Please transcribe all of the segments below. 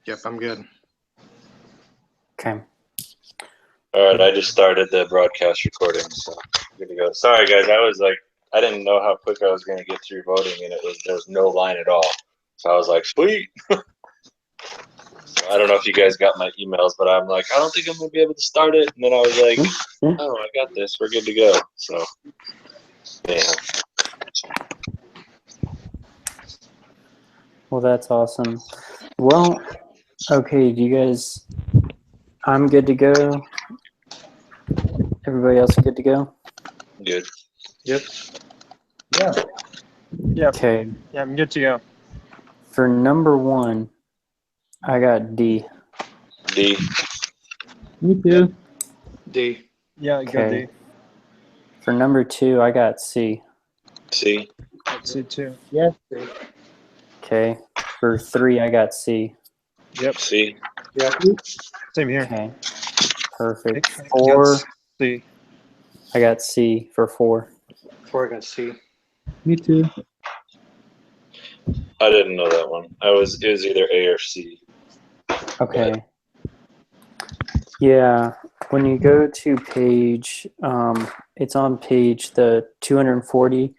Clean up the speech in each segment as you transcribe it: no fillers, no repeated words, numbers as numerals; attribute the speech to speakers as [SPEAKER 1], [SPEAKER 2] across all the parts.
[SPEAKER 1] Yep, I'm good.
[SPEAKER 2] Okay.
[SPEAKER 3] All right, I just started the broadcast recording, so good to go. Sorry, guys, I didn't know how quick I was going to get through voting, and there was no line at all. So I was like, sweet. So I don't know if you guys got my emails, but I'm like, I don't think I'm going to be able to start it. And then I was like, oh, I got this. We're good to go. So, yeah.
[SPEAKER 2] Well, that's awesome. Well, okay, do you guys, I'm good to go. Everybody else good to go?
[SPEAKER 3] Good.
[SPEAKER 1] Yep.
[SPEAKER 4] Yeah.
[SPEAKER 5] Yep.
[SPEAKER 2] Okay.
[SPEAKER 5] Yeah, I'm good to go.
[SPEAKER 2] For number 1, I got D.
[SPEAKER 3] D.
[SPEAKER 4] Me too.
[SPEAKER 1] D.
[SPEAKER 5] Yeah, good
[SPEAKER 2] Okay.
[SPEAKER 5] D.
[SPEAKER 2] For number 2, I got C.
[SPEAKER 3] C.
[SPEAKER 5] That's it too.
[SPEAKER 4] Yes.
[SPEAKER 2] Okay. For 3, I got C.
[SPEAKER 5] Yep.
[SPEAKER 3] C.
[SPEAKER 4] Yeah.
[SPEAKER 5] Same here.
[SPEAKER 2] Okay. Perfect.
[SPEAKER 5] I got
[SPEAKER 2] 4,
[SPEAKER 5] C.
[SPEAKER 2] I got C for 4.
[SPEAKER 1] 4, I got C.
[SPEAKER 4] Me too.
[SPEAKER 3] I didn't know that one. It was either A or C.
[SPEAKER 2] Okay. Yeah. When you go to page, it's on page the 240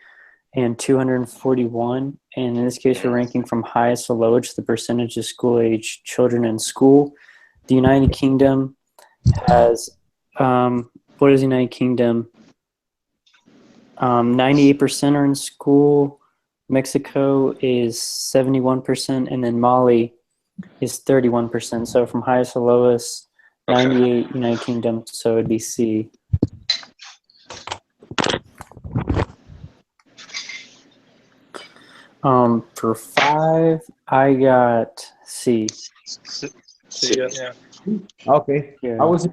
[SPEAKER 2] and 241. And in this case, we're ranking from highest to lowest the percentage of school-age children in school. The United Kingdom has, what is the United Kingdom? 98% are in school. Mexico is 71%, and then Mali is 31%. So from highest to lowest, 98 United Kingdom, so it'd be C. For 5, I got C.
[SPEAKER 5] C. Yeah.
[SPEAKER 4] Okay.
[SPEAKER 2] Yeah.
[SPEAKER 4] I was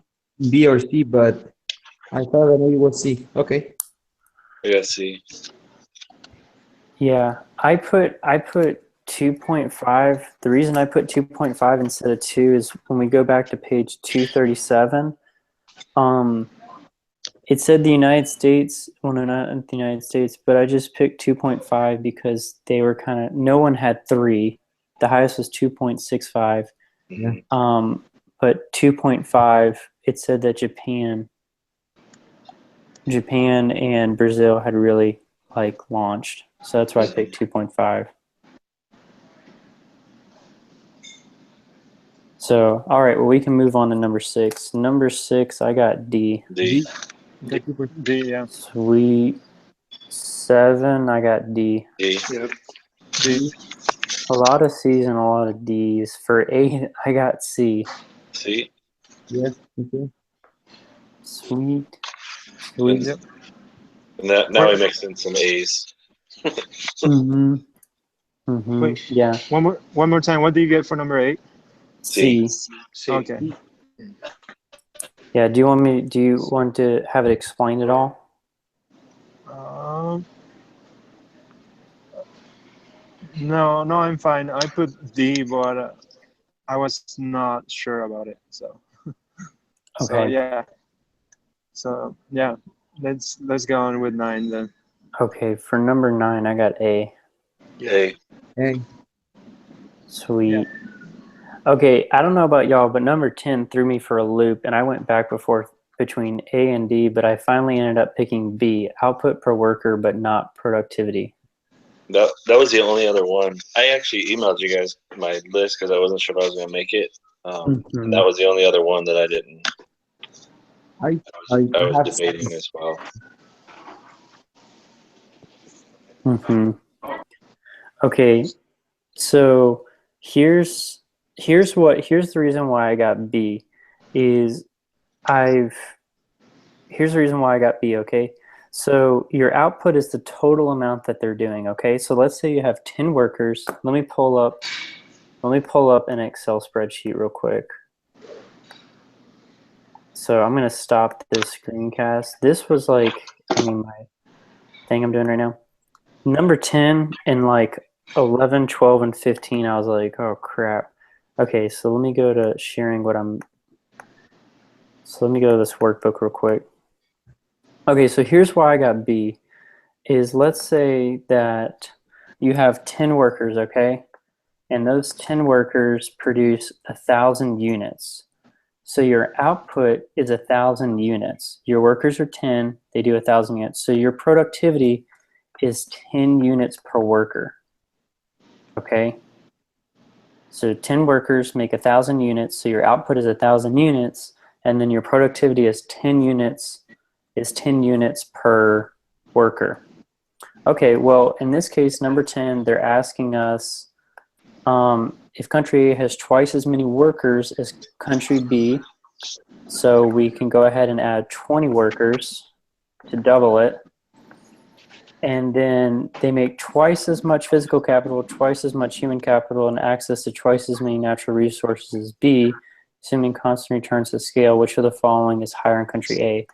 [SPEAKER 4] B or C, but I thought I maybe it was C. Okay.
[SPEAKER 3] I got C.
[SPEAKER 2] Yeah, I put 2.5. The reason I put 2.5 instead of 2 is when we go back to page 237. It said the United States. Well, no, not the United States, but I just picked 2.5 because they were kind of. No one had 3. The highest was 2.65.
[SPEAKER 4] Yeah.
[SPEAKER 2] But 2.5. It said that Japan and Brazil had really launched. So that's why I picked 2.5. So, all right, well, we can move on to number 6. Number 6, I got D.
[SPEAKER 3] D.
[SPEAKER 5] D. Yeah.
[SPEAKER 2] Sweet. 7, I got D.
[SPEAKER 3] D.
[SPEAKER 1] Yep.
[SPEAKER 5] D.
[SPEAKER 2] A lot of C's and a lot of D's. For 8, I got C.
[SPEAKER 3] C.
[SPEAKER 4] Yes. Okay.
[SPEAKER 2] Sweet.
[SPEAKER 3] And
[SPEAKER 5] Yep.
[SPEAKER 3] now we mix in some A's.
[SPEAKER 5] Wait.
[SPEAKER 2] Yeah.
[SPEAKER 5] One more time. What do you get for number 8?
[SPEAKER 2] C.
[SPEAKER 1] C.
[SPEAKER 5] Okay.
[SPEAKER 2] Yeah. Do you want to have it explained at all?
[SPEAKER 5] No, I'm fine. I put D, but I was not sure about it. So. So
[SPEAKER 2] Okay.
[SPEAKER 5] yeah. So yeah, let's go on with 9 then.
[SPEAKER 2] Okay. For number 9, I got A.
[SPEAKER 3] A.
[SPEAKER 4] Hey.
[SPEAKER 2] Sweet.
[SPEAKER 5] Yeah.
[SPEAKER 2] Okay, I don't know about y'all, but number 10 threw me for a loop, and I went back and forth between A and D, but I finally ended up picking B, output per worker, but not productivity.
[SPEAKER 3] That was the only other one. I actually emailed you guys my list because I wasn't sure if I was going to make it. And that was the only other one that I didn't.
[SPEAKER 4] I
[SPEAKER 3] was debating as well.
[SPEAKER 2] Okay, so here's the reason why I got B is here's the reason why I got B, okay? So your output is the total amount that they're doing, okay? So let's say you have 10 workers. Let me pull up an Excel spreadsheet real quick. So I'm going to stop this screencast. This was my thing I'm doing right now. Number 10 and 11, 12, and 15, I was like, oh crap. Okay, so let me go to sharing so let me go to this workbook real quick. Okay, so here's why I got B, is let's say that you have 10 workers, okay? and those 10 workers produce 1,000 units. So your output is 1,000 units. Your workers are 10, they do 1,000 units. So your productivity is 10 units per worker. Okay? So 10 workers make 1,000 units, so your output is 1,000 units, and then your productivity is 10 units per worker. Okay, well, in this case, number 10, they're asking us if country A has twice as many workers as country B, so we can go ahead and add 20 workers to double it. And then they make twice as much physical capital, twice as much human capital, and access to twice as many natural resources as B, assuming constant returns to scale. Which of the following is higher in country A?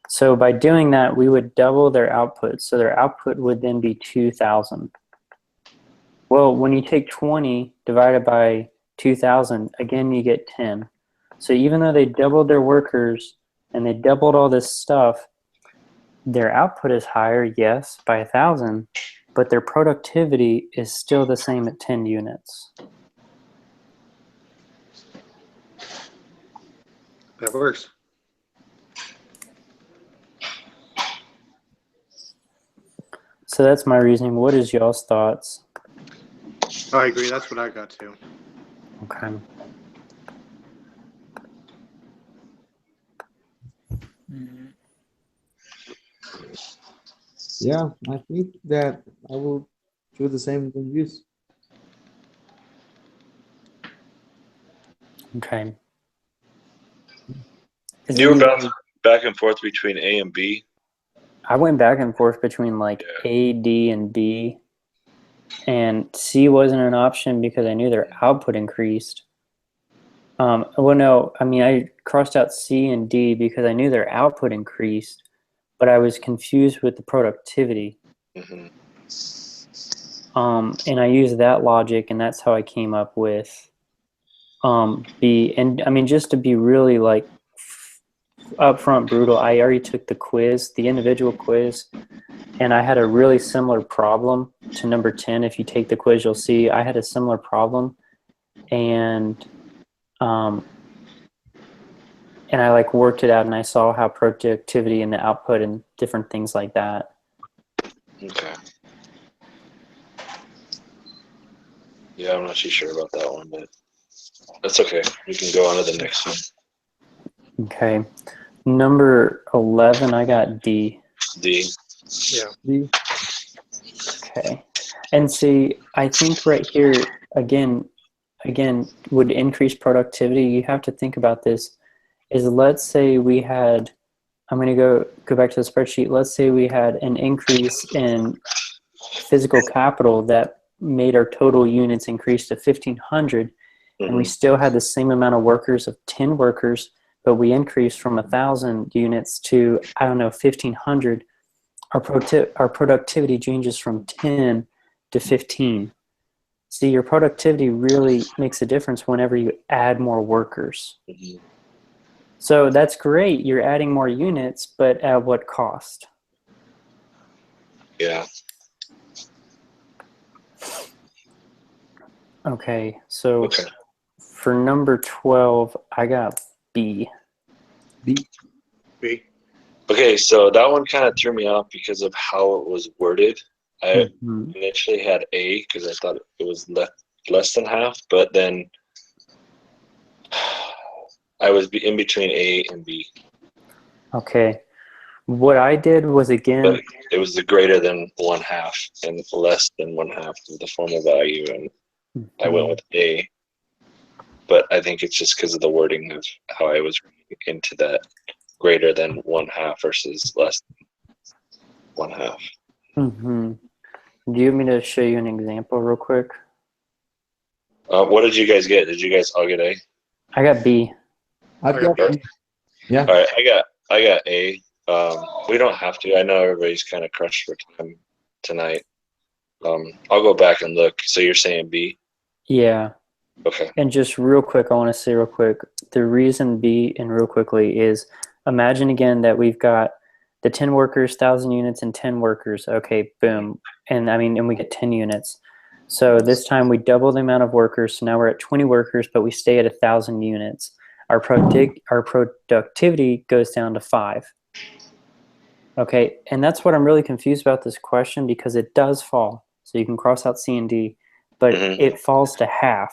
[SPEAKER 2] So by doing that, we would double their output. So their output would then be 2,000. Well, when you take 20 divided by 2,000, again, you get 10. So even though they doubled their workers and they doubled all this stuff, their output is higher, yes, by 1,000, but their productivity is still the same at 10 units.
[SPEAKER 1] That works.
[SPEAKER 2] So that's my reasoning. What is y'all's thoughts?
[SPEAKER 1] I agree. That's what I got too.
[SPEAKER 2] Okay.
[SPEAKER 4] Yeah, I think that I will choose the same views.
[SPEAKER 2] Okay.
[SPEAKER 3] You were bouncing back and forth between A and B.
[SPEAKER 2] I went back and forth between like A, D, and B. And C wasn't an option because I knew their output increased. Well, no, I mean, I crossed out C and D because I knew their output increased, but I was confused with the productivity.
[SPEAKER 3] Mm-hmm.
[SPEAKER 2] And I used that logic, and that's how I came up with B. And I mean, just to be really like upfront brutal, I already took the quiz, the individual quiz, and I had a really similar problem to number 10. If you take the quiz, you'll see I had a similar problem, and I like worked it out, and I saw how productivity and the output and different things like that.
[SPEAKER 3] Okay. Yeah, I'm not too sure about that one, but that's okay. We can go on to the next one.
[SPEAKER 2] Okay. Number 11, I got D.
[SPEAKER 3] D.
[SPEAKER 1] Yeah.
[SPEAKER 4] D.
[SPEAKER 2] Okay. And see, I think right here, again, would increase productivity. You have to think about this is, let's say we had, I'm going to go back to the spreadsheet. Let's say we had an increase in physical capital that made our total units increase to 1,500, and we still had the same amount of workers of 10 workers, but we increased from 1,000 units to, I don't know, 1,500. Our productivity changes from 10 to 15. See, your productivity really makes a difference whenever you add more workers.
[SPEAKER 3] Mm-hmm.
[SPEAKER 2] So that's great. You're adding more units, but at what cost?
[SPEAKER 3] Yeah.
[SPEAKER 2] Okay, so for number 12, I got B.
[SPEAKER 4] B.
[SPEAKER 1] B.
[SPEAKER 3] Okay, so that one kind of threw me off because of how it was worded. I initially had A because I thought it was less than half, but then I was in between A and B.
[SPEAKER 2] Okay. What I did was, again,
[SPEAKER 3] but it was the greater than 1/2 and less than 1/2 of the formal value, and I went with A. But I think it's just because of the wording of how I was reading into that greater than 1/2 versus less than 1/2.
[SPEAKER 2] Do you want me to show you an example real quick?
[SPEAKER 3] What did you guys get? Did you guys all get A?
[SPEAKER 2] I got B.
[SPEAKER 4] I've got B. Yeah.
[SPEAKER 3] All right, I got A. We don't have to. I know everybody's kind of crushed for time tonight. I'll go back and look. So you're saying B?
[SPEAKER 2] Yeah.
[SPEAKER 3] Okay.
[SPEAKER 2] And just real quick, I want to say real quick, the reason B, and real quickly, is imagine again that we've got the 10 workers, 1,000 units, and 10 workers. Okay, boom. And I mean, and we get 10 units. So this time we double the amount of workers. So now we're at 20 workers, but we stay at 1,000 units. Our productivity goes down to 5. Okay, and that's what I'm really confused about this question, because it does fall. So you can cross out C and D, but it falls to half.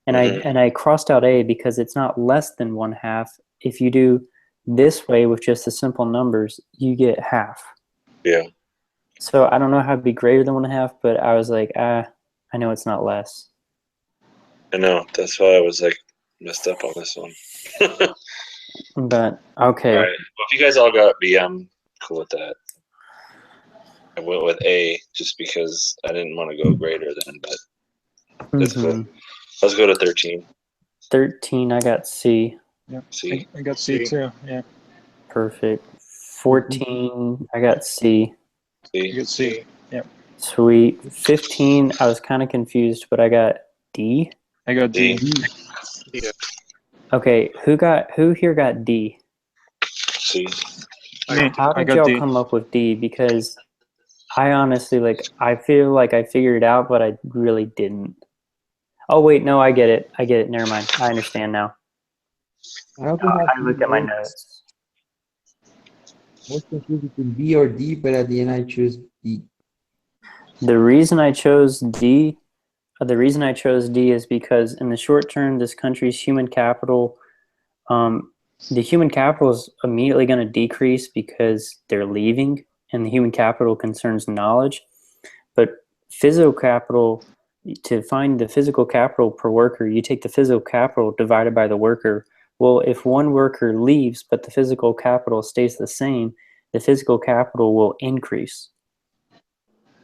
[SPEAKER 2] And I crossed out A because it's not less than 1/2. If you do this way with just the simple numbers, you get half.
[SPEAKER 3] Yeah.
[SPEAKER 2] So I don't know how it'd be greater than 1/2, but I was like, I know it's not less.
[SPEAKER 3] I know. That's why I was like messed up on this one.
[SPEAKER 2] But okay.
[SPEAKER 3] All right. Well, if you guys all got B, I'm cool with that. I went with A just because I didn't want to go greater than, but that's cool. Let's go to 13.
[SPEAKER 2] 13, I got C.
[SPEAKER 5] Yeah.
[SPEAKER 3] C.
[SPEAKER 5] I got C too. Yeah.
[SPEAKER 2] Perfect. 14, I got C.
[SPEAKER 5] You got C. Yeah.
[SPEAKER 2] Sweet. 15, I was kind of confused, but I got D.
[SPEAKER 5] I got D.
[SPEAKER 1] Yeah.
[SPEAKER 2] Okay, who here got D?
[SPEAKER 3] C.
[SPEAKER 5] Me.
[SPEAKER 2] How
[SPEAKER 5] I
[SPEAKER 2] did
[SPEAKER 5] got
[SPEAKER 2] y'all
[SPEAKER 5] D.
[SPEAKER 2] come up with D? Because I honestly, I feel like I figured it out, but I really didn't. Oh, wait, no, I get it. Never mind. I understand now.
[SPEAKER 4] I also have
[SPEAKER 2] I looked at my notes.
[SPEAKER 4] I was confused between B or D, but at the end I choose D.
[SPEAKER 2] The reason I chose D is because in the short term, this country's human capital, the human capital is immediately going to decrease because they're leaving, and the human capital concerns knowledge. But physical capital, to find the physical capital per worker, you take the physical capital divided by the worker. Well, if one worker leaves but the physical capital stays the same, the physical capital will increase.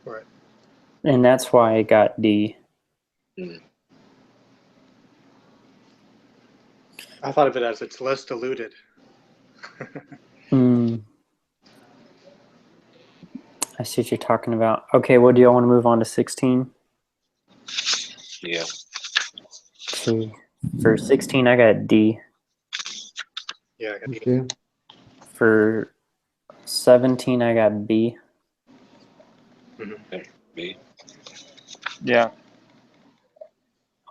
[SPEAKER 1] Right.
[SPEAKER 2] And that's why I got D.
[SPEAKER 1] I thought of it as it's less diluted.
[SPEAKER 2] I see what you're talking about. Okay, well, do y'all want to move on to 16?
[SPEAKER 3] Yeah.
[SPEAKER 2] Okay. For 16, I got D.
[SPEAKER 1] Yeah, I got D.
[SPEAKER 4] Okay.
[SPEAKER 2] For 17, I got B.
[SPEAKER 3] B.
[SPEAKER 5] Yeah.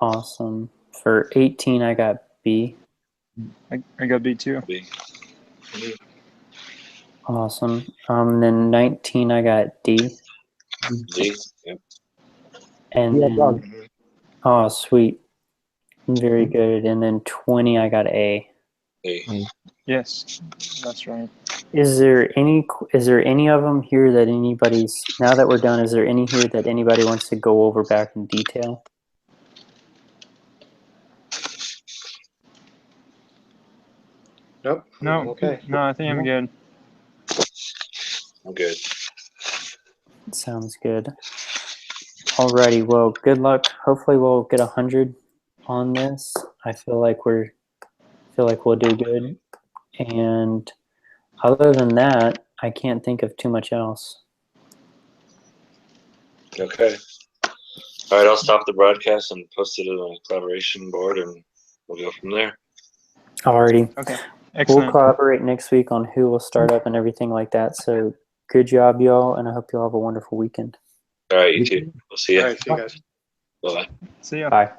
[SPEAKER 2] Awesome. For 18, I got B.
[SPEAKER 5] I got B too.
[SPEAKER 3] B.
[SPEAKER 2] Awesome. Then 19, I got D.
[SPEAKER 3] D. Yep.
[SPEAKER 2] And
[SPEAKER 4] Yeah,
[SPEAKER 2] then,
[SPEAKER 4] dog.
[SPEAKER 2] oh, sweet. Very good. And then 20, I got A.
[SPEAKER 3] A.
[SPEAKER 5] Yes, that's right.
[SPEAKER 2] Is there any of them here that anybody's, now that we're done, is there any here that anybody wants to go over back in detail?
[SPEAKER 1] Nope.
[SPEAKER 5] No.
[SPEAKER 1] Okay.
[SPEAKER 5] No, I think I'm good.
[SPEAKER 3] I'm good.
[SPEAKER 2] Sounds good. Alrighty, well, good luck. Hopefully we'll get 100 on this. I feel like we'll do good. And other than that, I can't think of too much else.
[SPEAKER 3] Okay. All right, I'll stop the broadcast and post it on a collaboration board, and we'll go from there.
[SPEAKER 2] Alrighty.
[SPEAKER 5] Okay.
[SPEAKER 2] We'll
[SPEAKER 5] Excellent.
[SPEAKER 2] collaborate next week on who will start up and everything like that. So good job, y'all, and I hope you all have a wonderful weekend.
[SPEAKER 3] All right, you too. We'll see you.
[SPEAKER 1] All right, see you guys.
[SPEAKER 3] Bye-bye.
[SPEAKER 5] See ya.
[SPEAKER 2] Bye.